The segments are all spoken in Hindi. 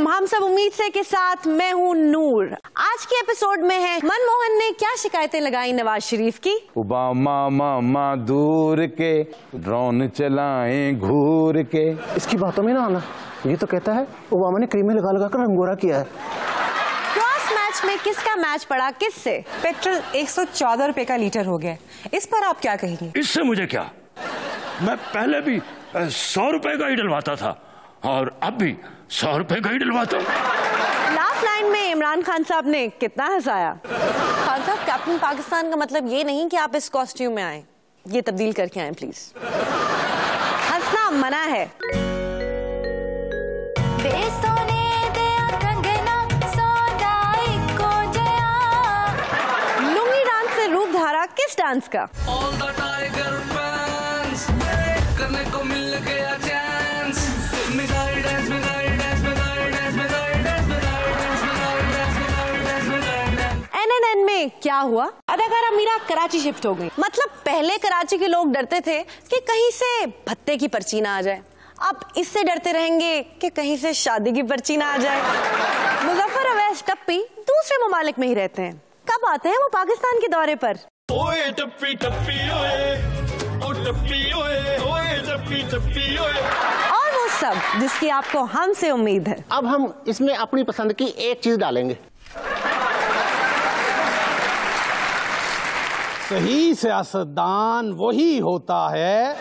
हम सब उम्मीद से के साथ मैं हूँ नूर। आज के एपिसोड में है मनमोहन ने क्या शिकायतें लगाई नवाज शरीफ की। ओबामा मामा दूर के ड्रोन चलाएं घूर के। इसकी बातों में ना आना, ये तो कहता है ओबामा ने क्रीमें लगा लगा कर रंगोरा किया है। क्रॉस मैच में किसका मैच पड़ा किससे? पेट्रोल 114 रुपए का लीटर हो गया। इस पर आप क्या कहेंगे? इससे मुझे क्या, मैं पहले भी 100 रुपए का ही डलवाता था और अब भी 100 रुपए का ही डलवाता हूँ। लास्ट लाइन में इमरान खान साहब ने कितना हंसाया। खान साहब, कैप्टन पाकिस्तान का मतलब ये नहीं कि आप इस कॉस्ट्यूम में आए, ये तब्दील करके आए प्लीज। हंसना मना है। लुंगी डांस से रूप धारा किस डांस का? करने को मिल गया चांस। NNN में क्या हुआ? अदाकारा मीरा कराची शिफ्ट हो गई। मतलब पहले कराची के लोग डरते थे कि कहीं से भत्ते की पर्ची ना आ जाए, अब इससे डरते रहेंगे कि कहीं से शादी की पर्ची ना आ जाए। मुजफ्फर अवैस टप्पी दूसरे ममालिक में ही रहते हैं, कब आते हैं वो पाकिस्तान के दौरे पर? ओए टप्पी टप्पी ओए, ओ टप्पी ओए, ओए टप्पी टप्पी ओए। और वो सब जिसकी आपको हमसे उम्मीद है। अब हम इसमें अपनी पसंद की एक चीज डालेंगे। सही सियासतदान वही होता है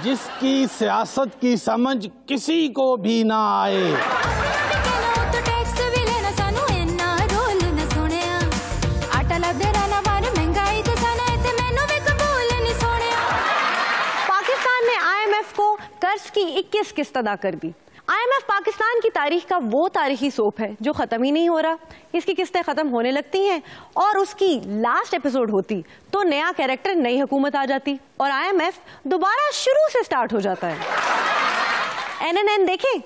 जिसकी सियासत की समझ किसी को भी ना आए। पाकिस्तान ने IMF को कर्ज की 21 किस्त अदा कर दी। IMF पाकिस्तान की तारीख का वो तारीखी सोप है जो खत्म ही नहीं हो रहा। इसकी किस्तें खत्म होने लगती हैं और उसकी लास्ट एपिसोड होती तो नया कैरेक्टर, नई हुकूमत आ जाती और IMF दोबारा शुरू से स्टार्ट हो जाता है। NNN देखें।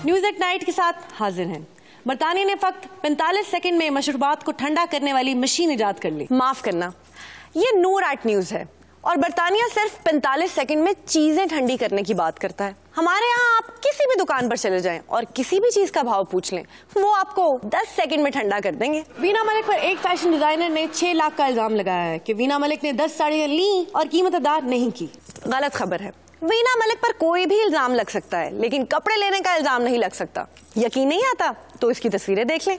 न्यूज एट नाइट के साथ हाजिर हैं। बरतानिया ने फक्त 45 सेकंड में मशरूबात को ठंडा करने वाली मशीन इजाद कर ली। माफ करना, ये नूर आर्ट न्यूज है और बरतानिया सिर्फ 45 सेकंड में चीजें ठंडी करने की बात करता है। हमारे यहाँ आप किसी भी दुकान पर चले जाएं और किसी भी चीज का भाव पूछ लें, वो आपको 10 सेकंड में ठंडा कर देंगे। वीना मलिक पर एक फैशन डिजाइनर ने 6 लाख का इल्जाम लगाया है कि वीना मलिक ने 10 साड़ियां ली और कीमत अदा नहीं की। गलत खबर है। वीना मलिक पर कोई भी इल्जाम लग सकता है, लेकिन कपड़े लेने का इल्जाम नहीं लग सकता। यकीन नहीं आता तो इसकी तस्वीरें देख लें।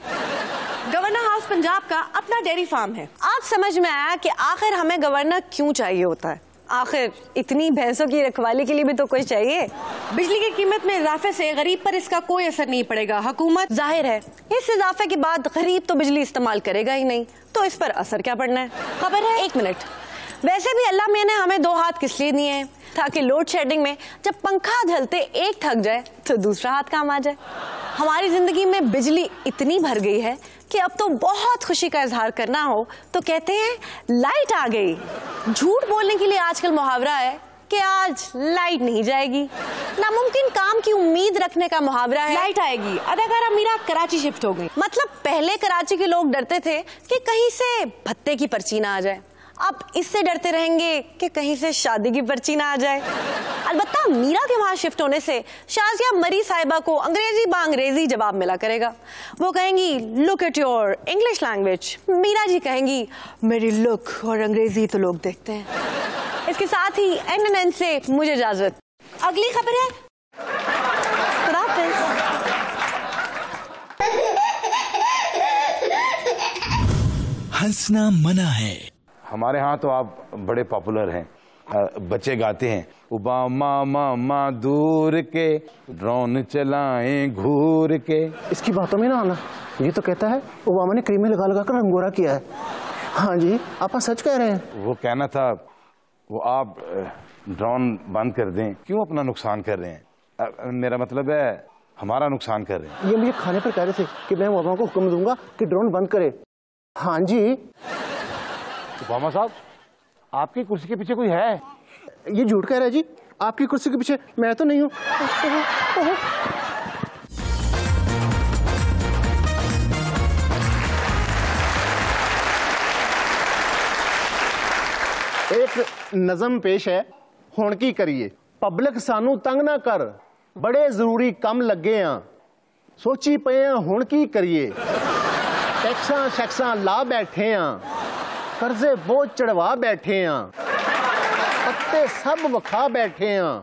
गवर्नर हाउस पंजाब का अपना डेयरी फार्म है। आप समझ में आया कि आखिर हमें गवर्नर क्यों चाहिए होता है। आखिर इतनी भैंसों की रखवाली के लिए भी तो कोई चाहिए। बिजली की कीमत में इजाफे से गरीब पर इसका कोई असर नहीं पड़ेगा। हुकूमत जाहिर है इस इजाफे के बाद गरीब तो बिजली इस्तेमाल करेगा ही नहीं, तो इस पर असर क्या पड़ना है। खबर है 1 मिनट। वैसे भी अल्लाह मियां ने हमें 2 हाथ किस लिए दिए हैं? ताकि लोड शेडिंग में जब पंखा झलते एक थक जाए तो दूसरा हाथ काम आ जाए। हमारी जिंदगी में बिजली इतनी भर गई है कि अब तो बहुत खुशी का इजहार करना हो तो कहते हैं लाइट आ गई। झूठ बोलने के लिए आजकल मुहावरा है कि आज लाइट नहीं जाएगी। नामुमकिन काम की उम्मीद रखने का मुहावरा है लाइट आएगी। अदाकारा मीरा कराची शिफ्ट हो गई। मतलब पहले कराची के लोग डरते थे कि कहीं से भत्ते की पर्ची ना आ जाए, अब इससे डरते रहेंगे कि कहीं से शादी की पर्ची ना आ जाए। अलबत्ता मीरा के वहां शिफ्ट होने से शाजिया मरी साहिबा को अंग्रेजी बांग्रेजी जवाब मिला करेगा। वो कहेंगी look at your English language, Meera ji कहेंगी मेरी लुक और अंग्रेजी तो लोग देखते हैं। इसके साथ ही NNN से मुझे इजाजत। अगली खबर है हंसना मना है। हमारे यहाँ तो आप बड़े पॉपुलर हैं, बच्चे गाते हैं ओबामा मामा दूर के ड्रोन चलाएं घूर के। इसकी बातों में ना आना, ये तो कहता है ओबामा ने क्रीमें लगा लगा कर रंगोरा किया है। हाँ जी, आप सच कह रहे हैं। वो कहना था वो आप ड्रोन बंद कर दें, क्यों अपना नुकसान कर रहे हैं? मेरा मतलब है हमारा नुकसान कर रहे हैं। ये मुझे खाने पर कह रहे थे कि मैं ओबामा को हुक्म दूंगा कि ड्रोन बंद करे। हाँ जी। ओबामा साहब, आपकी कुर्सी के पीछे कोई है? ये झूठ कह रहा है जी, आपकी कुर्सी के पीछे मैं तो नहीं हूँ। नज़म पेश है, हुण की करिए। पब्लिक सानू तंग ना कर, बड़े जरूरी कम लगे हाँ, सोची पे हाँ हुण की करिए। टैक्सां शैक्सां ला बैठे हाँ, कर्जे बोझ चढ़वा बैठे हाँ, पत्ते सब वखा बैठे हाँ,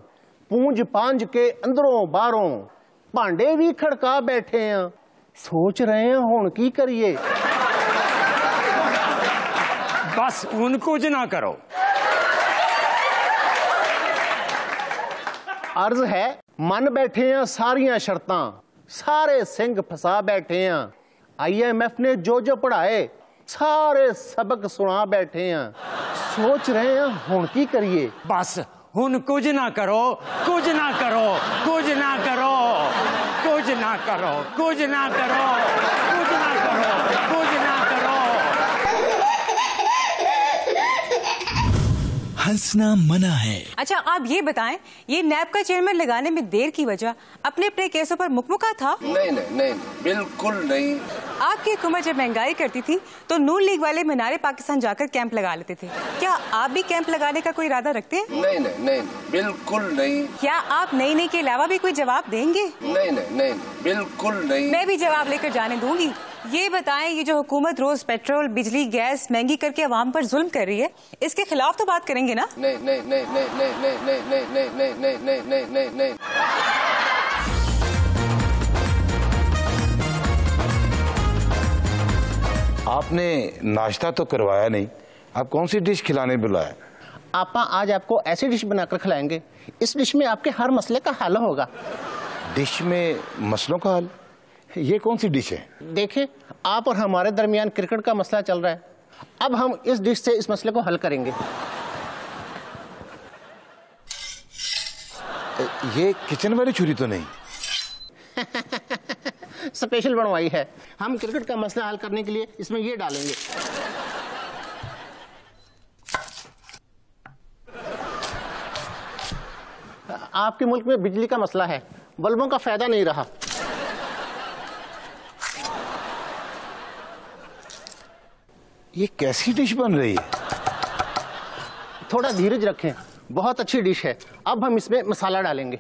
पूंज पांज के अंदरों बाहरों भांडे भी खड़का बैठे हैं, सोच रहे हैं हुण की करिए। बस उनको ज ना करो। अर्ज है मन बैठे हैं सारियां शर्तां, सारे सिंह फंसा बैठे हैं, IMF ने जो पढ़ाए सारे सबक सुना बैठे हैं, सोच रहे हैं हुण की करिए। बस हुन कुछ ना करो, कुछ ना करो, कुछ ना करो, कुछ ना करो, कुछ ना करो, कुछ ना करो, कुछ ना करो। हंसना मना है। अच्छा आप ये बताएं, ये नैब का चेयरमैन लगाने में देर की वजह अपने अपने केसों पर मुकमुका था? नहीं नहीं नहीं, बिल्कुल नहीं। आपकी हुकूमत जब महंगाई करती थी तो नून लीग वाले मीनारे पाकिस्तान जाकर कैंप लगा लेते थे, क्या आप भी कैंप लगाने का कोई इरादा रखते हैं? नहीं नहीं नहीं, बिल्कुल नहीं। क्या आप नई नई के अलावा भी कोई जवाब देंगे? नहीं नहीं नहीं, बिल्कुल नहीं। मैं भी जवाब लेकर जाने दूंगी। ये बताएं, ये जो हुकूमत रोज पेट्रोल बिजली गैस महंगी करके अवाम पर जुल्म कर रही है, इसके खिलाफ तो बात करेंगे ना? नहीं नहीं नहीं नहीं नहीं नहीं नहीं नहीं नहीं नहीं नहीं नहीं नहीं नहीं। आपने नाश्ता तो करवाया नहीं, आप कौन सी डिश खिलाने बुलाया? आपा आज आपको ऐसी डिश बनाकर खिलाएंगे, इस डिश में आपके हर मसले का हल होगा। डिश में मसलों का हल? ये कौन सी डिश है? देखिए, आप और हमारे दरमियान क्रिकेट का मसला चल रहा है, अब हम इस डिश से इस मसले को हल करेंगे। ये किचन वाली छुरी तो नहीं? स्पेशल बनवाई है, हम क्रिकेट का मसला हल करने के लिए इसमें ये डालेंगे। आपके मुल्क में बिजली का मसला है, बल्बों का फायदा नहीं रहा। ये कैसी डिश बन रही है? थोड़ा धीरज रखें, बहुत अच्छी डिश है। अब हम इसमें मसाला डालेंगे।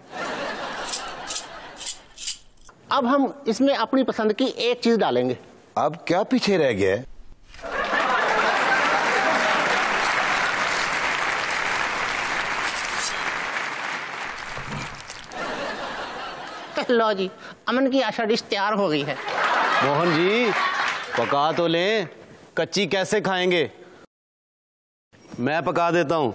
अब हम इसमें अपनी पसंद की एक चीज डालेंगे। अब क्या पीछे रह गया है? लो जी, अमन की आशा डिश तैयार हो गई है। मोहन जी पका तो लें, कच्ची कैसे खाएंगे? मैं पका देता हूं।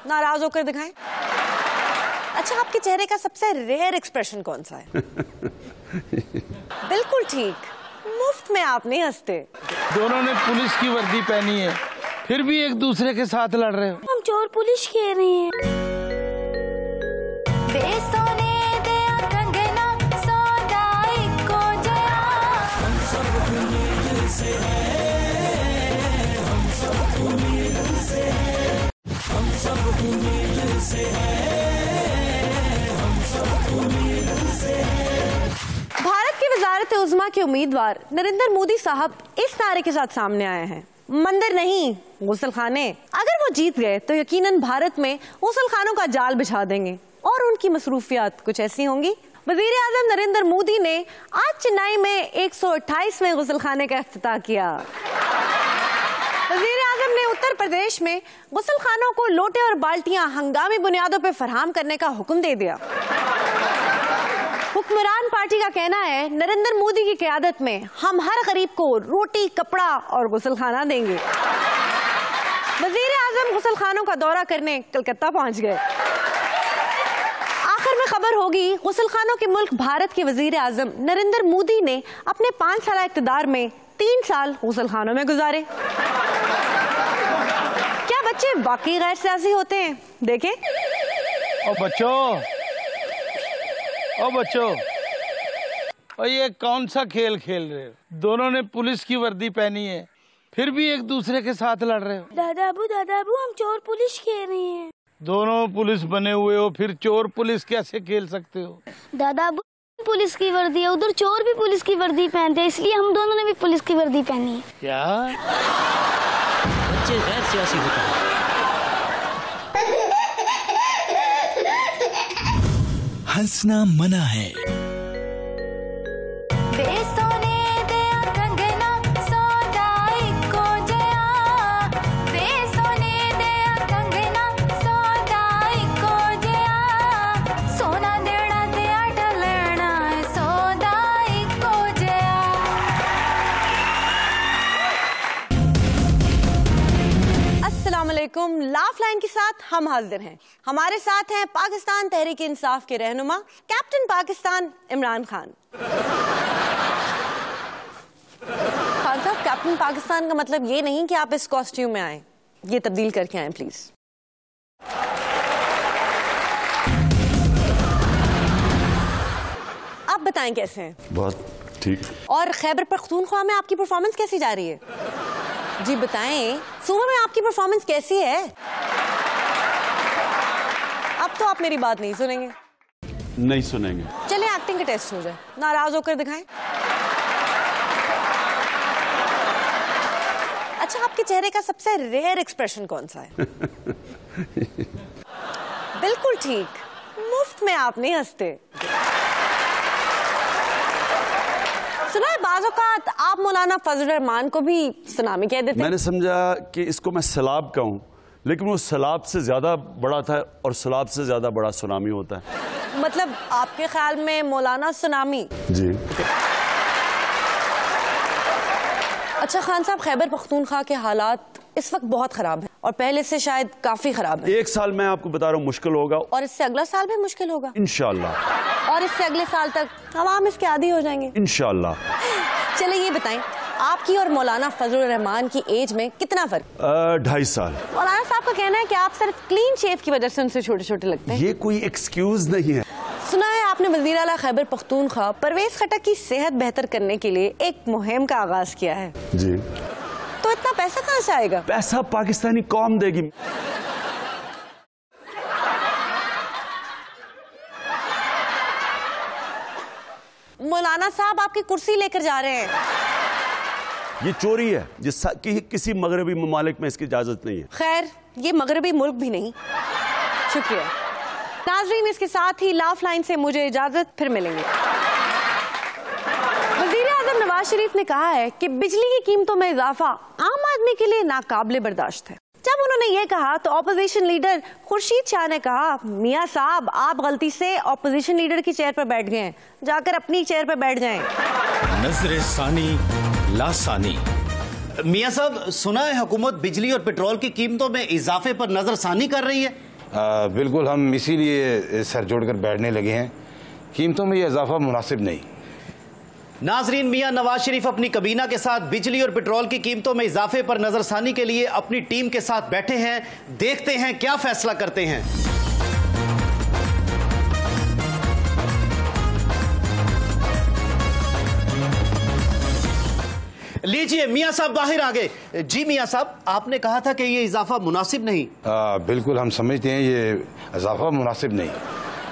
नाराज होकर दिखाएं। अच्छा, आपके चेहरे का सबसे रेयर एक्सप्रेशन कौन सा है? बिल्कुल ठीक, मुफ्त में आप नहीं हंसते। दोनों ने पुलिस की वर्दी पहनी है, फिर भी एक दूसरे के साथ लड़ रहे हो। हम चोर पुलिस खेल रहे हैं। भारत की वजारत उज़्मा के उम्मीदवार नरेंद्र मोदी साहब इस नारे के साथ सामने आए हैं, मंदिर नहीं गुसल खाने। अगर वो जीत गए तो यकीनन भारत में गुसल खानों का जाल बिछा देंगे और उनकी मसरूफियात कुछ ऐसी होंगी। वजीर आजम नरेंद्र मोदी ने आज चेन्नई में 128वें गुसल खाने का इफ्तिताह किया। वजीर आजम ने उत्तर प्रदेश में गुसल खानों को लोटे और बाल्टियां हंगामी बुनियादों पर फराहम करने का हुक्म दे दिया। हुक्मरान पार्टी का कहना है, नरेंद्र मोदी की क़यादत में हम हर गरीब को रोटी, कपड़ा और गुसलखाना देंगे। वजीर आजम गुसलखानों का दौरा करने कलकत्ता पहुंच गए। आखिर में खबर होगी, गुसलखानों के मुल्क भारत के वजीर आजम नरेंद्र मोदी ने अपने 5 साल इक़्तिदार में 3 साल गुसलखानों में गुजारे। क्या बच्चे वाकई गैर सियासी होते हैं? देखें। ओ बच्चों, और ये कौन सा खेल खेल रहे हो? दोनों ने पुलिस की वर्दी पहनी है, फिर भी एक दूसरे के साथ लड़ रहे हो। दादाबू हम चोर पुलिस खेल रहे हैं। दोनों पुलिस बने हुए हो, फिर चोर पुलिस कैसे खेल सकते हो? दादा अब पुलिस की वर्दी है, उधर चोर भी पुलिस की वर्दी पहनते हैं, इसलिए हम दोनों ने भी पुलिस की वर्दी पहनी है। क्या? बच्चे गैर सियासी होता है। हंसना मना है। लाफ लाइन के साथ हम हाजिर हैं। हमारे साथ हैं पाकिस्तान तहरीक इंसाफ के रहनुमा कैप्टन पाकिस्तान इमरान खान। खान साहब, कैप्टन पाकिस्तान का मतलब ये नहीं कि आप इस कॉस्ट्यूम में आए, ये तब्दील करके आए प्लीज। आप बताएं कैसे हैं? बहुत ठीक। और खैबर पख्तूनख्वा में आपकी परफॉर्मेंस कैसी जा रही है? जी बताएं, सूबे में आपकी परफॉर्मेंस कैसी है? अब तो आप मेरी बात नहीं सुनेंगे। नहीं सुनेंगे। चलिए एक्टिंग का टेस्ट हो जाए, नाराज होकर दिखाएं। अच्छा, आपके चेहरे का सबसे रेयर एक्सप्रेशन कौन सा है? बिल्कुल ठीक, मुफ्त में आप नहीं हंसते। सुना है बाज़ औक़ात आप मौलाना फजल रहमान को भी सुनामी कह देते हैं। मैंने समझा कि इसको मैं सैलाब कहूँ, लेकिन वो सैलाब से ज्यादा बड़ा था और सैलाब से ज्यादा बड़ा सुनामी होता है। मतलब आपके ख्याल में मौलाना सुनामी? जी। अच्छा खान साहब, खैबर पख्तूनख्वा के हालात इस वक्त बहुत खराब हैं और पहले से शायद काफी खराब है। एक साल मैं आपको बता रहा हूँ मुश्किल होगा, और इससे अगला साल भी मुश्किल होगा इंशाअल्लाह, और इससे अगले साल तक हम इसके आदी हो जाएंगे इंशाअल्लाह। चलिए ये बताएं, आपकी और मौलाना फजल रहमान की एज में कितना फर्क? 2.5 साल। मौलाना साहब का कहना है कि आप सिर्फ क्लीन शेव की वजह से उनसे छोटे छोटे लगते हैं। ये कोई एक्सक्यूज नहीं है। सुना है आपने वज़ीर आला खैबर पख्तूनख्वा परवेज खटक की सेहत बेहतर करने के लिए एक मुहिम का आगाज किया है। जी। तो इतना पैसा कहाँ से आएगा? पैसा पाकिस्तानी कौम देगी। मौलाना साहब आपकी कुर्सी लेकर जा रहे हैं। ये चोरी है, किसी मगरबी ममालिक में इसकी इजाजत नहीं है। खैर, ये मगरबी मुल्क भी नहीं। शुक्रिया नाजरीन, इसके साथ ही लाफ लाइन से मुझे इजाजत, फिर मिलेंगे। वज़ीर आज़म नवाज शरीफ ने कहा है कि बिजली की कीमतों में इजाफा आम आदमी के लिए नाकाबिले बर्दाश्त है। जब उन्होंने ये कहा तो ऑपोजिशन लीडर खुर्शीद शाह ने कहा, मियां साहब आप गलती से ऑपोजिशन लीडर की चेयर पर बैठ गए हैं, जाकर अपनी चेयर पर बैठ जाएं। नजर सानी लासानी। मियां साहब, सुना है हुकूमत बिजली और पेट्रोल की कीमतों में इजाफे पर नजरसानी कर रही है? बिल्कुल, हम इसीलिए सर जोड़कर बैठने लगे हैं। कीमतों में ये इजाफा मुनासिब नहीं। नाजरीन, मियां नवाज शरीफ अपनी कबीना के साथ बिजली और पेट्रोल की कीमतों में इजाफे पर नजरसानी के लिए अपनी टीम के साथ बैठे हैं। देखते हैं क्या फैसला करते हैं। लीजिए मियां साहब बाहर आ गए। जी मियां साहब, आपने कहा था कि ये इजाफा मुनासिब नहीं। बिल्कुल, हम समझते हैं ये इजाफा मुनासिब नहीं,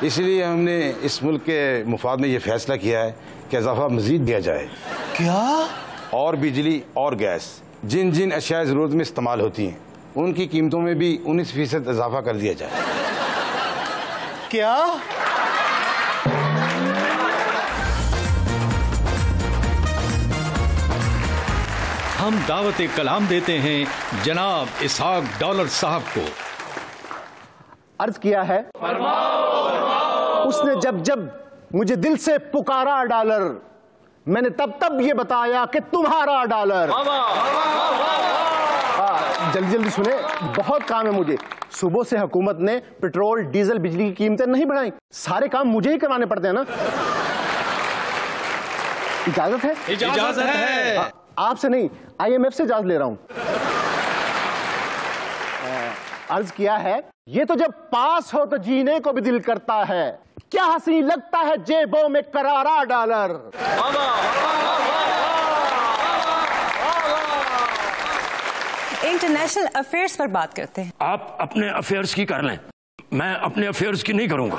इसलिए हमने इस मुल्क के मुफाद में ये फैसला किया है कि इजाफा मजीद दिया जाए। क्या? और बिजली और गैस जिन जिन अशिया ज़रूरत में इस्तेमाल होती हैं उनकी कीमतों में भी 19% इजाफा कर दिया जाए। क्या? हम दावत कलाम देते हैं जनाब इसहाक डॉलर साहब को। अर्ज किया है, उसने जब जब मुझे दिल से पुकारा डॉलर, मैंने तब तब ये बताया कि तुम्हारा डॉलर। जल्दी जल्दी सुने, बहुत काम है मुझे। सुबह से हुकूमत ने पेट्रोल डीजल बिजली की कीमतें नहीं बढ़ाई, सारे काम मुझे ही करवाने पड़ते हैं ना। इजाजत है? इजाजत है। आपसे नहीं, IMF से इजाजत ले रहा हूं। अर्ज किया है, ये तो जब पास हो तो जीने को भी दिल करता है, क्या हंसी लगता है जेबों में करारा डॉलर। इंटरनेशनल अफेयर्स पर बात करते हैं। आप अपने अफेयर्स की कर लें। मैं अपने अफेयर्स की नहीं करूंगा।